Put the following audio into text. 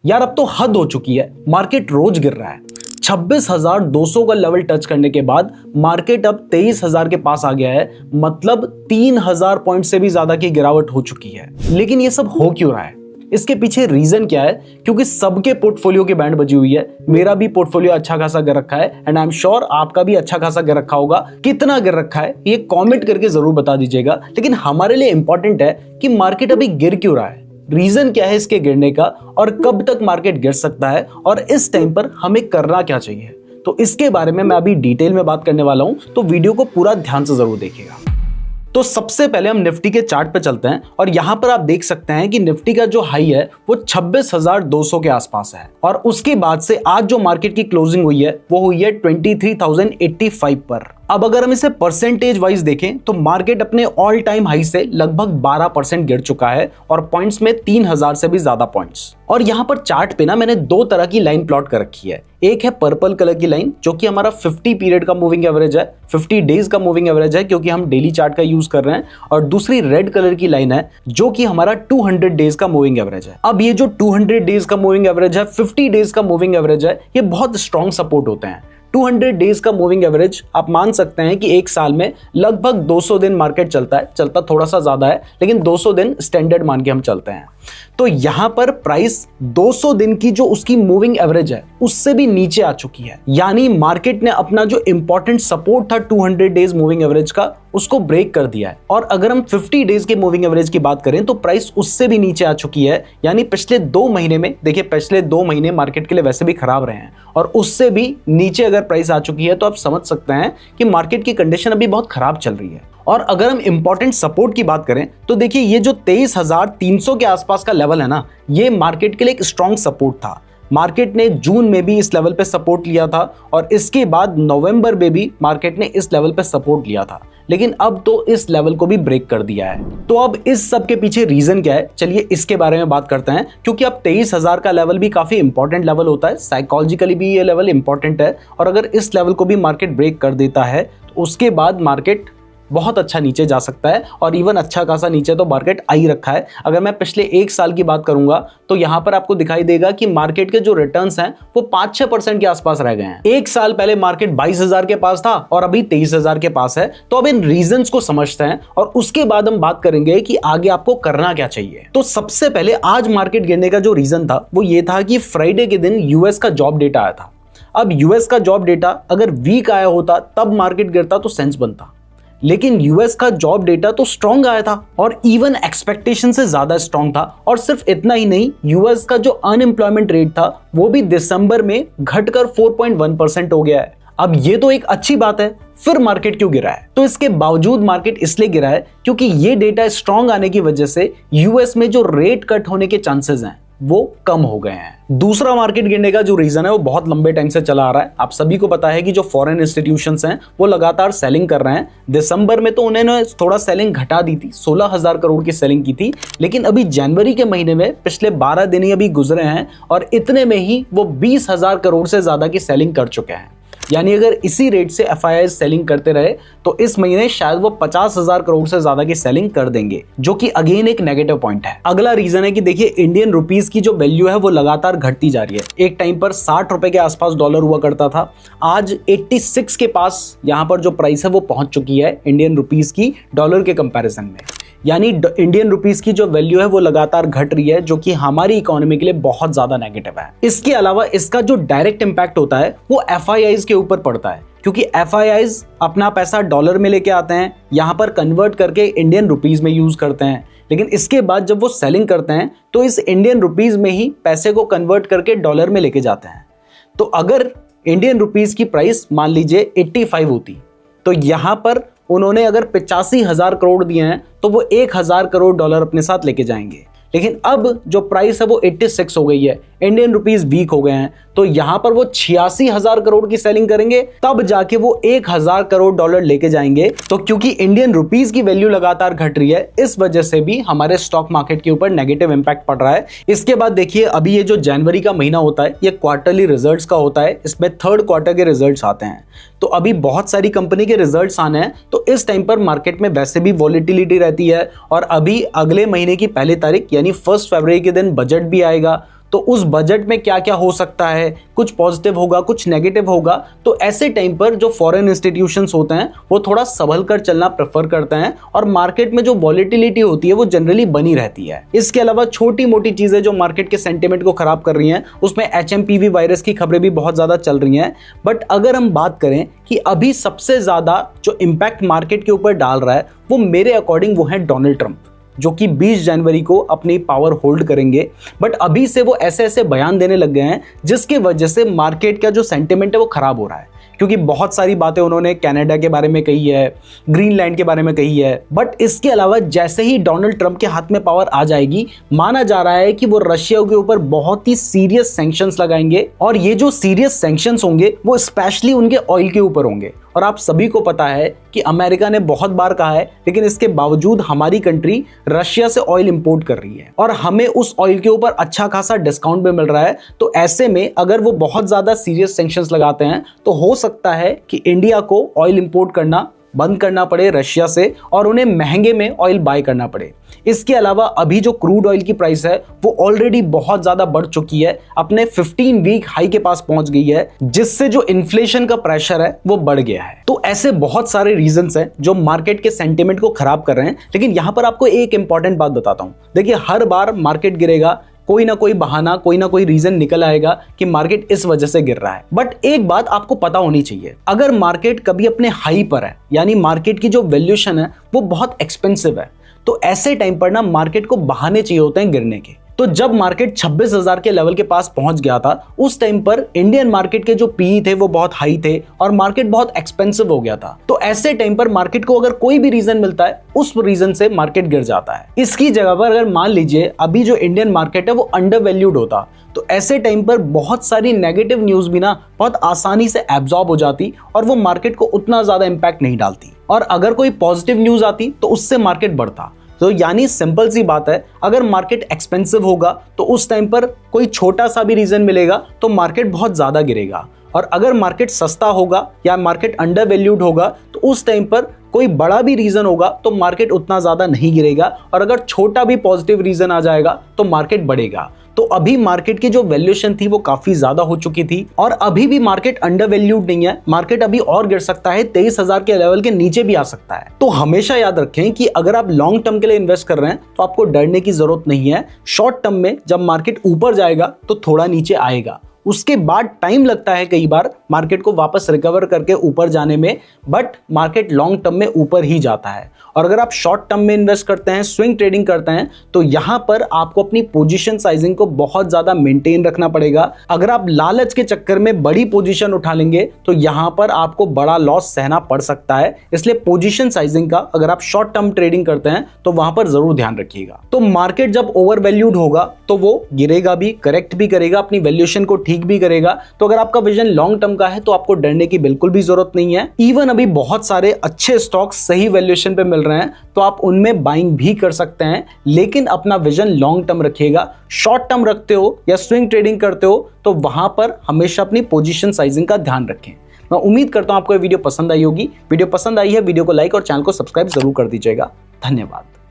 यार अब तो हद हो चुकी है, मार्केट रोज गिर रहा है। 26,200 का लेवल टच करने के बाद मार्केट अब 23,000 के पास आ गया है, मतलब 3,000 पॉइंट से भी ज्यादा की गिरावट हो चुकी है। लेकिन ये सब हो क्यों रहा है, इसके पीछे रीजन क्या है? क्योंकि सबके पोर्टफोलियो की बैंड बजी हुई है। मेरा भी पोर्टफोलियो अच्छा खासा गिर रखा है एंड आई एम श्योर आपका भी अच्छा खासा गिर रखा होगा। कितना गिर रखा है ये कमेंट करके जरूर बता दीजिएगा। लेकिन हमारे लिए इंपॉर्टेंट है कि मार्केट अभी गिर क्यों रहा है, रीजन क्या है इसके गिरने का, और कब तक मार्केट गिर सकता है, और इस टाइम पर हमें करना क्या चाहिए। तो इसके बारे में मैं अभी डिटेल में बात करने वाला हूं, तो वीडियो को पूरा ध्यान से जरूर देखिएगा। तो सबसे पहले हम निफ्टी के चार्ट पे चलते हैं और यहां पर आप देख सकते हैं कि निफ्टी का जो हाई है वो 26,200 के आसपास है, और उसके बाद से आज जो मार्केट की क्लोजिंग हुई है वो हुई है 23,085 पर। अब अगर हम इसे परसेंटेज वाइज देखें तो मार्केट अपने ऑल टाइम हाई से लगभग 12% गिर चुका है, और पॉइंट्स में 3,000 से भी ज्यादा पॉइंट्स। और यहाँ पर चार्ट पे ना मैंने दो तरह की लाइन प्लॉट कर रखी है। एक है पर्पल कलर की लाइन जो कि हमारा 50 पीरियड का मूविंग एवरेज है, 50 डेज का मूविंग एवरेज है क्योंकि हम डेली चार्ट का यूज कर रहे हैं, और दूसरी रेड कलर की लाइन है जो कि हमारा 200 डेज का मूविंग एवरेज है। अब ये जो 200 डेज का मूविंग एवरेज है, 50 डेज का मूविंग एवरेज है, ये बहुत स्ट्रॉन्ग सपोर्ट होते हैं। 200 डेज का मूविंग एवरेज आप मान सकते हैं कि एक साल में लगभग 200 दिन मार्केट चलता है, चलता थोड़ा सा ज्यादा है लेकिन 200 दिन स्टैंडर्ड मान के हम चलते हैं। तो यहां पर प्राइस 200 दिन की जो उसकी मूविंग एवरेज है उससे भी नीचे आ चुकी है, यानी मार्केट ने अपना जो इंपॉर्टेंट सपोर्ट था 200 डेज मूविंग एवरेज का उसको ब्रेक कर दिया है। और अगर हम 50 डेज के मूविंग एवरेज की बात करें तो प्राइस उससे भी नीचे आ चुकी है, यानी पिछले 2 महीने में, देखिए पिछले 2 महीने मार्केट के लिए वैसे भी खराब रहे हैं, और उससे भी नीचे अगर प्राइस आ चुकी है तो आप समझ सकते हैं कि मार्केट की कंडीशन अभी बहुत खराब चल रही है। और अगर हम इंपॉर्टेंट सपोर्ट की बात करें तो देखिए ये जो 23,300 के आसपास का लेवल है ना, ये मार्केट के लिए एक स्ट्रॉन्ग सपोर्ट था। मार्केट ने जून में भी इस लेवल पे सपोर्ट लिया था, और इसके बाद नवंबर में भी मार्केट ने इस लेवल पे सपोर्ट लिया था, लेकिन अब तो इस लेवल को भी ब्रेक कर दिया है। तो अब इस सब के पीछे रीजन क्या है, चलिए इसके बारे में बात करते हैं। क्योंकि अब 23,000 का लेवल भी काफी इंपॉर्टेंट लेवल होता है, साइकोलॉजिकली भी ये लेवल इंपॉर्टेंट है, और अगर इस लेवल को भी मार्केट ब्रेक कर देता है तो उसके बाद मार्केट बहुत अच्छा नीचे जा सकता है, और इवन अच्छा खासा नीचे तो मार्केट आ ही रखा है। अगर मैं पिछले 1 साल की बात करूंगा तो यहां पर आपको दिखाई देगा कि मार्केट के जो रिटर्न्स हैं वो 5-6% के आसपास रह गए हैं। 1 साल पहले मार्केट 22,000 के पास था और अभी 23,000 के पास है। तो अब इन रीजंस को समझते हैं और उसके बाद हम बात करेंगे कि आगे आपको करना क्या चाहिए। तो सबसे पहले आज मार्केट गिरने का जो रीजन था वो ये था कि फ्राइडे के दिन यूएस का जॉब डेटा आया था। अब यूएस का जॉब डेटा अगर वीक आया होता तब मार्केट गिरता तो सेंस बनता, लेकिन यूएस का जॉब डेटा तो स्ट्रॉन्ग आया था, और इवन एक्सपेक्टेशन से ज्यादा स्ट्रॉन्ग था। और सिर्फ इतना ही नहीं, यूएस का जो अनएम्प्लॉयमेंट रेट था वो भी दिसंबर में घटकर 4.1% हो गया है। अब ये तो एक अच्छी बात है, फिर मार्केट क्यों गिरा है? तो इसके बावजूद मार्केट इसलिए गिरा है क्योंकि ये डेटा स्ट्रॉन्ग आने की वजह से यूएस में जो रेट कट होने के चांसेस हैं वो कम हो गए हैं। दूसरा मार्केट गिरने का जो रीजन है वो बहुत लंबे टाइम से चला आ रहा है। आप सभी को पता है कि जो फॉरेन इंस्टीट्यूशंस हैं वो लगातार सेलिंग कर रहे हैं। दिसंबर में तो उन्होंने थोड़ा सेलिंग घटा दी थी, 16,000 करोड़ की सेलिंग की थी, लेकिन अभी जनवरी के महीने में पिछले 12 दिन ही अभी गुजरे हैं और इतने में ही वो 20,000 करोड़ से ज्यादा की सेलिंग कर चुके हैं। यानी अगर इसी रेट से एफआईआई सेलिंग करते रहे तो इस महीने शायद वो 50,000 करोड़ से ज्यादा की सेलिंग कर देंगे, जो कि अगेन एक नेगेटिव पॉइंट है। अगला रीजन है कि देखिए इंडियन रुपीस की जो वैल्यू है वो लगातार घटती जा रही है। एक टाइम पर 60 रुपए के आसपास डॉलर हुआ करता था, आज 86 के पास यहाँ पर जो प्राइस है वो पहुंच चुकी है इंडियन रुपीस की डॉलर के कंपैरिजन में। यानी इंडियन रुपीस की जो वैल्यू है वो लगातार घट रही है, जो कि हमारी इकोनॉमी के लिए बहुत ज्यादा नेगेटिव है। इसके अलावा इसका जो डायरेक्ट इंपैक्ट होता है वो एफआईआईज के ऊपर पड़ता है, क्योंकि एफआईआईज अपना पैसा डॉलर में लेके आते हैं, यहाँ पर कन्वर्ट करके इंडियन रुपीस में यूज करते हैं, लेकिन इसके बाद जब वो सेलिंग करते हैं तो इस इंडियन रुपीस में ही पैसे को कन्वर्ट करके डॉलर में लेके जाते हैं। तो अगर इंडियन रुपीस की प्राइस मान लीजिए 85 होती तो यहाँ पर उन्होंने अगर 85,000 करोड़ दिए हैं तो वो 1,000 करोड़ डॉलर अपने साथ लेके जाएंगे। लेकिन अब जो प्राइस है वो 86 हो गई है, इंडियन रुपीस वीक हो गए हैं, तो यहां पर वो 86,000 करोड़ की सेलिंग करेंगे, तब जाके वो 1,000 करोड़ डॉलर लेके जाएंगे। तो क्योंकि इंडियन रुपीस की वैल्यू लगातार घट रही है, इस वजह से भी हमारे स्टॉक मार्केट के ऊपर नेगेटिव इंपैक्ट पड़ रहा है। इसके बाद देखिए अभी ये जो जनवरी का महीना होता है ये क्वार्टरली रिजल्ट्स का होता है, इसमें 3rd क्वार्टर के रिजल्ट्स आते हैं। तो अभी बहुत सारी कंपनी के रिजल्ट्स आने हैं, तो इस टाइम पर मार्केट में वैसे भी वॉलेटिलिटी रहती है, और अभी अगले महीने की 1 तारीख यानी 1 फरवरी के दिन बजट भी आएगा। तो उस बजट में क्या क्या हो सकता है, कुछ पॉजिटिव होगा, कुछ नेगेटिव होगा। तो ऐसे टाइम पर जो फॉरेन इंस्टीट्यूशंस होते हैं वो थोड़ा संभल कर चलना प्रेफर करते हैं और मार्केट में जो वॉलेटिलिटी होती है वो जनरली बनी रहती है। इसके अलावा छोटी मोटी चीजें जो मार्केट के सेंटिमेंट को खराब कर रही हैं, उसमें HMPV वायरस की खबरें भी बहुत ज्यादा चल रही हैं। बट अगर हम बात करें कि अभी सबसे ज्यादा जो इंपैक्ट मार्केट के ऊपर डाल रहा है वो मेरे अकॉर्डिंग वो है डोनाल्ड ट्रंप, जो कि 20 जनवरी को अपनी पावर होल्ड करेंगे। बट अभी से वो ऐसे ऐसे बयान देने लग गए हैं जिसकी वजह से मार्केट का जो सेंटिमेंट है वो खराब हो रहा है, क्योंकि बहुत सारी बातें उन्होंने कनाडा के बारे में कही है, ग्रीनलैंड के बारे में कही है। बट इसके अलावा जैसे ही डोनाल्ड ट्रंप के हाथ में पावर आ जाएगी, माना जा रहा है कि वो रशिया के ऊपर बहुत ही सीरियस सैंक्शंस लगाएंगे और ये जो सीरियस सैंक्शंस होंगे वो स्पेशली उनके ऑयल के ऊपर होंगे। और आप सभी को पता है कि अमेरिका ने बहुत बार कहा है, लेकिन इसके बावजूद हमारी कंट्री रशिया से ऑयल इंपोर्ट कर रही है और हमें उस ऑयल के ऊपर अच्छा खासा डिस्काउंट भी मिल रहा है। तो ऐसे में अगर वो बहुत ज्यादा सीरियस सैंक्शंस लगाते हैं तो हो सकता है कि इंडिया को ऑयल इंपोर्ट करना बंद करना पड़े रशिया से और उन्हें महंगे में ऑयल बाय करना पड़े। इसके अलावा अभी जो क्रूड ऑयल की प्राइस है वो ऑलरेडी बहुत ज्यादा बढ़ चुकी है, अपने 15 वीक हाई के पास पहुंच गई है, जिससे जो इन्फ्लेशन का प्रेशर है वो बढ़ गया है। तो ऐसे बहुत सारे रीजंस हैं जो मार्केट के सेंटिमेंट को खराब कर रहे हैं। लेकिन यहां पर आपको एक इंपॉर्टेंट बात बताता हूं। देखिए, हर बार मार्केट गिरेगा, कोई ना कोई बहाना, कोई ना कोई रीजन निकल आएगा कि मार्केट इस वजह से गिर रहा है। बट एक बात आपको पता होनी चाहिए, अगर मार्केट कभी अपने हाई पर है, यानी मार्केट की जो वैल्यूएशन है वो बहुत एक्सपेंसिव है, तो ऐसे टाइम पर ना मार्केट को बहाने चाहिए होते हैं गिरने के। तो जब मार्केट 26,000 के लेवल के पास पहुंच गया था, उस टाइम पर इंडियन मार्केट के जो पीई थे वो बहुत हाई थे और मार्केट बहुत एक्सपेंसिव हो गया था। तो ऐसे टाइम पर मार्केट को अगर कोई भी रीजन मिलता है, उस रीजन से मार्केट गिर जाता है। इसकी जगह पर अगर मान लीजिए अभी जो इंडियन मार्केट है वो अंडर वैल्यूड होता, तो ऐसे टाइम पर बहुत सारी नेगेटिव न्यूज भी ना बहुत आसानी से एब्जॉर्ब हो जाती और वो मार्केट को उतना ज्यादा इंपैक्ट नहीं डालती। और अगर कोई पॉजिटिव न्यूज आती तो उससे मार्केट बढ़ता। तो यानी सिंपल सी बात है, अगर मार्केट एक्सपेंसिव होगा तो उस टाइम पर कोई छोटा सा भी रीजन मिलेगा तो मार्केट बहुत ज्यादा गिरेगा, और अगर मार्केट सस्ता होगा या मार्केट अंडर वैल्यूड होगा तो उस टाइम पर कोई बड़ा भी रीजन होगा तो मार्केट उतना ज्यादा नहीं गिरेगा, और अगर छोटा भी पॉजिटिव रीजन आ जाएगा तो मार्केट बढ़ेगा। तो अभी मार्केट की जो वैल्यूएशन थी वो काफी ज्यादा हो चुकी थी और अभी भी मार्केट अंडर वैल्यूड नहीं है। मार्केट अभी और गिर सकता है, 23,000 के लेवल के नीचे भी आ सकता है। तो हमेशा याद रखें कि अगर आप लॉन्ग टर्म के लिए इन्वेस्ट कर रहे हैं तो आपको डरने की जरूरत नहीं है। शॉर्ट टर्म में जब मार्केट ऊपर जाएगा तो थोड़ा नीचे आएगा, उसके बाद टाइम लगता है कई बार मार्केट को वापस रिकवर करके ऊपर जाने में, बट मार्केट लॉन्ग टर्म में ऊपर ही जाता है। और अगर आप शॉर्ट टर्म में इन्वेस्ट करते हैं, स्विंग ट्रेडिंग करते हैं, तो यहां पर आपको अपनी पोजीशन साइजिंग को बहुत ज्यादा मेंटेन रखना पड़ेगा। अगर आप लालच के चक्कर में बड़ी पोजीशन उठा लेंगे तो यहां पर आपको बड़ा लॉस सहना पड़ सकता है। इसलिए पोजीशन साइजिंग का अगर आप शॉर्ट टर्म ट्रेडिंग करते हैं तो वहां पर जरूर ध्यान रखिएगा। तो मार्केट जब ओवर वैल्यूड होगा तो वो गिरेगा भी, करेक्ट भी करेगा, अपनी वैल्यूएशन को ठीक भी करेगा। तो अगर आपका विजन लॉन्ग टर्म का है तो आपको डरने की बिल्कुल भी जरूरत नहीं है। इवन अभी बहुत सारे अच्छे स्टॉक्स सही वैल्यूएशन पे मिल रहे हैं तो आप उनमें बाइंग भी कर सकते हैं, लेकिन अपना विजन लॉन्ग टर्म रखिएगा। शॉर्ट टर्म रखते हो या स्विंग ट्रेडिंग करते हो तो वहां पर हमेशा अपनी पोजीशन साइजिंग का ध्यान रखें। मैं उम्मीद करता हूं आपको ये वीडियो पसंद आई होगी। वीडियो पसंद आई है, वीडियो को लाइक और चैनल को सब्सक्राइब जरूर कर दीजिएगा। धन्यवाद।